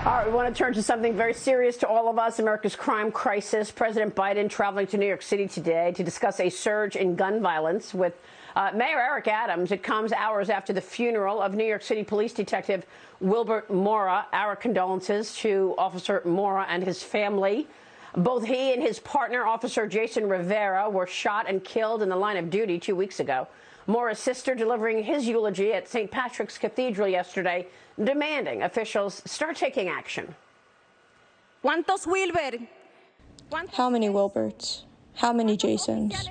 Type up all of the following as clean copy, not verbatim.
All right, we want to turn to something very serious to all of us, America's crime crisis. President Biden traveling to New York City today to discuss a surge in gun violence with Mayor Eric Adams. It comes hours after the funeral of New York City Police Detective Wilbert Mora. Our condolences to Officer Mora and his family. Both he and his partner, Officer Jason Rivera, were shot and killed in the line of duty 2 weeks ago. Mora's sister delivering his eulogy at St. Patrick's Cathedral yesterday, demanding officials start taking action. How many Wilberts? How many Jasons?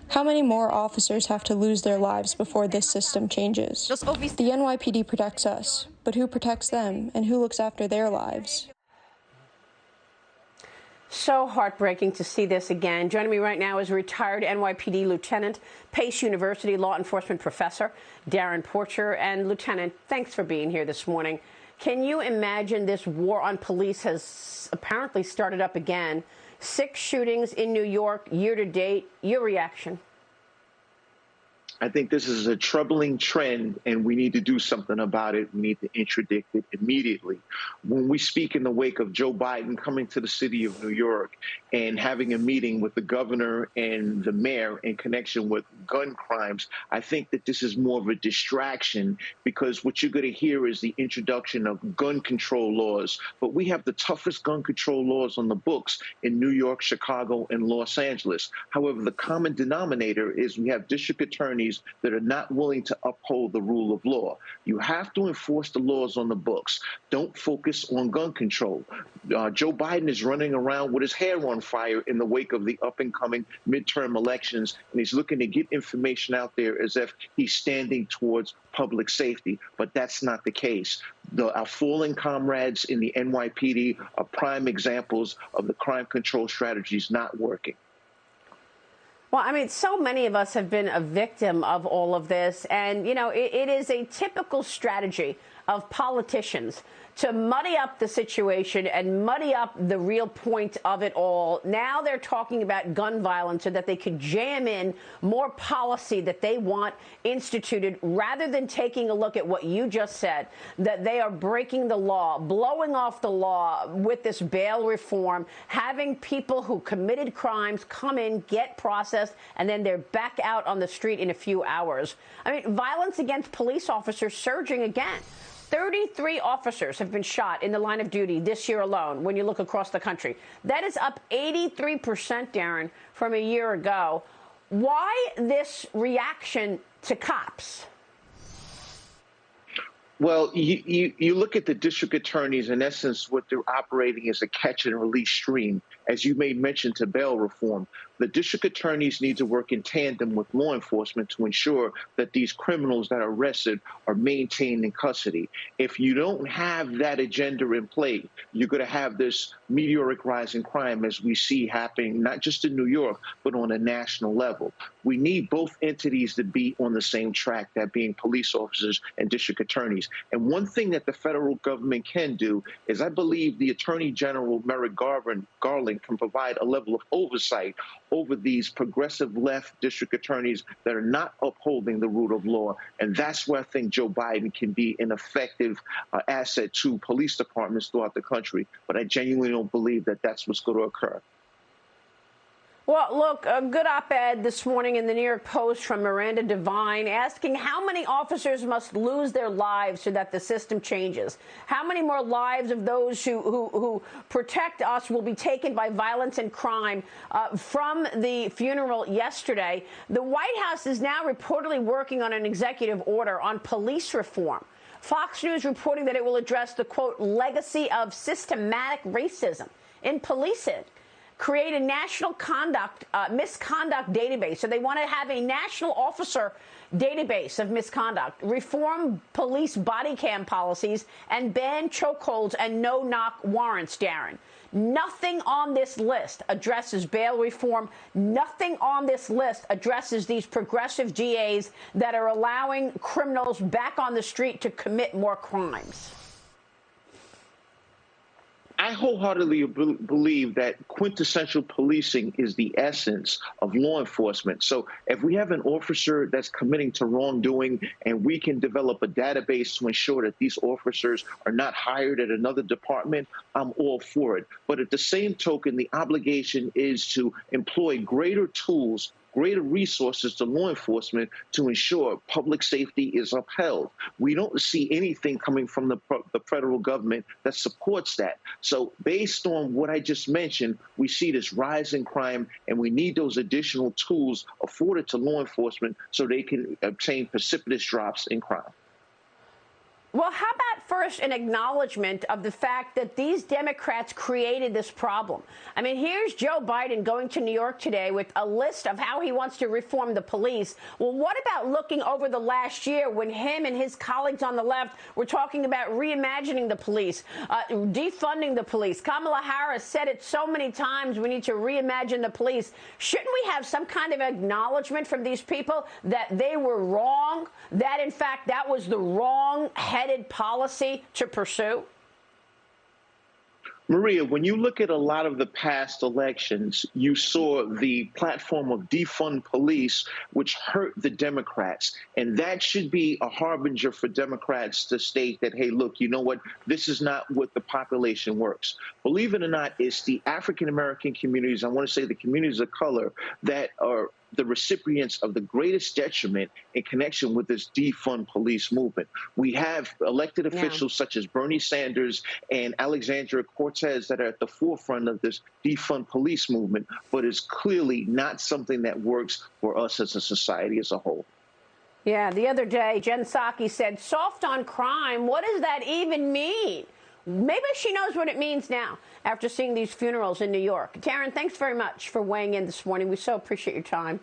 How many more officers have to lose their lives before this system changes? The NYPD protects us, but who protects them and who looks after their lives? So heartbreaking to see this again. Joining me right now is retired NYPD Lieutenant, Pace University law enforcement professor, Darrin Porcher. And Lieutenant, thanks for being here this morning. Can you imagine this war on police has apparently started up again? 6 shootings in New York year to date. Your reaction? I think this is a troubling trend, and we need to do something about it. We need to interdict it immediately. When we speak in the wake of Joe Biden coming to the city of New York and having a meeting with the governor and the mayor in connection with gun crimes, I think that this is more of a distraction, because what you're going to hear is the introduction of gun control laws. But we have the toughest gun control laws on the books in New York, Chicago, and Los Angeles. However, the common denominator is we have district attorneys that are not willing to uphold the rule of law. You have to enforce the laws on the books. Don't focus on gun control. Joe Biden is running around with his hair on fire in the wake of the up-and-coming midterm elections, and he's looking to get information out there as if he's standing towards public safety, but that's not the case. Our fallen comrades in the NYPD are prime examples of the crime control strategies not working. Well, I mean, so many of us have been a victim of all of this. And, you know, it is a typical strategy of politicians to muddy up the situation and muddy up the real point of it all. Now they're talking about gun violence so that they could jam in more policy that they want instituted, rather than taking a look at what you just said, that they are breaking the law, blowing off the law with this bail reform, having people who committed crimes come in, get processed, and then they're back out on the street in a few hours. I mean, violence against police officers surging again. 33 officers have been shot in the line of duty this year alone when you look across the country. That is up 83%, Darren, from a year ago. Why this reaction to cops? Well, you look at the district attorneys, in essence, what they're operating is a catch and release stream. As you made mention to bail reform, the district attorneys need to work in tandem with law enforcement to ensure that these criminals that are arrested are maintained in custody. If you don't have that agenda in play, you're going to have this meteoric rise in crime, as we see happening not just in New York, but on a national level. We need both entities to be on the same track, that being police officers and district attorneys. And one thing that the federal government can do is, I believe the Attorney General Merrick Garland can provide a level of oversight over these progressive left district attorneys that are not upholding the rule of law. And that's where I think Joe Biden can be an effective asset to police departments throughout the country. But I genuinely don't believe that that's what's going to occur. Well, look, a good op-ed this morning in the New York Post from Miranda Devine asking how many officers must lose their lives so that the system changes. How many more lives of those who protect us will be taken by violence and crime? From the funeral yesterday, the White House is now reportedly working on an executive order on police reform. Fox News reporting that it will address the, quote, legacy of systematic racism in policing. Create a national misconduct database. So they want to have a national officer database of misconduct, reform police body cam policies, and ban chokeholds and no-knock warrants, Darren. Nothing on this list addresses bail reform. Nothing on this list addresses these progressive DAs that are allowing criminals back on the street to commit more crimes. I wholeheartedly believe that quintessential policing is the essence of law enforcement. So if we have an officer that's committing to wrongdoing and we can develop a database to ensure that these officers are not hired at another department, I'm all for it. But at the same token, the obligation is to employ greater tools, greater resources to law enforcement to ensure public safety is upheld. We don't see anything coming from the federal government that supports that. So based on what I just mentioned, we see this rise in crime, and we need those additional tools afforded to law enforcement so they can obtain precipitous drops in crime. Well, how about first an acknowledgement of the fact that these Democrats created this problem? I mean, here's Joe Biden going to New York today with a list of how he wants to reform the police. Well, what about looking over the last year when him and his colleagues on the left were talking about reimagining the police, defunding the police? Kamala Harris said it so many times, we need to reimagine the police. Shouldn't we have some kind of acknowledgement from these people that they were wrong, that, in fact, that was the wrong headed policy to pursue? Maria, when you look at a lot of the past elections, you saw the platform of defund police, which hurt the Democrats. And that should be a harbinger for Democrats to state that, hey, look, you know what? This is not what the population works. Believe it or not, it's the African-American communities, I want to say the communities of color, that are the recipients of the greatest detriment in connection with this defund police movement. We have elected officials such as Bernie Sanders and Alexandria Cortez that are at the forefront of this defund police movement, but it's clearly not something that works for us as a society as a whole. Yeah, the other day, Jen Psaki said, soft on crime, what does that even mean? Maybe she knows what it means now after seeing these funerals in New York. Darren, thanks very much for weighing in this morning. We so appreciate your time.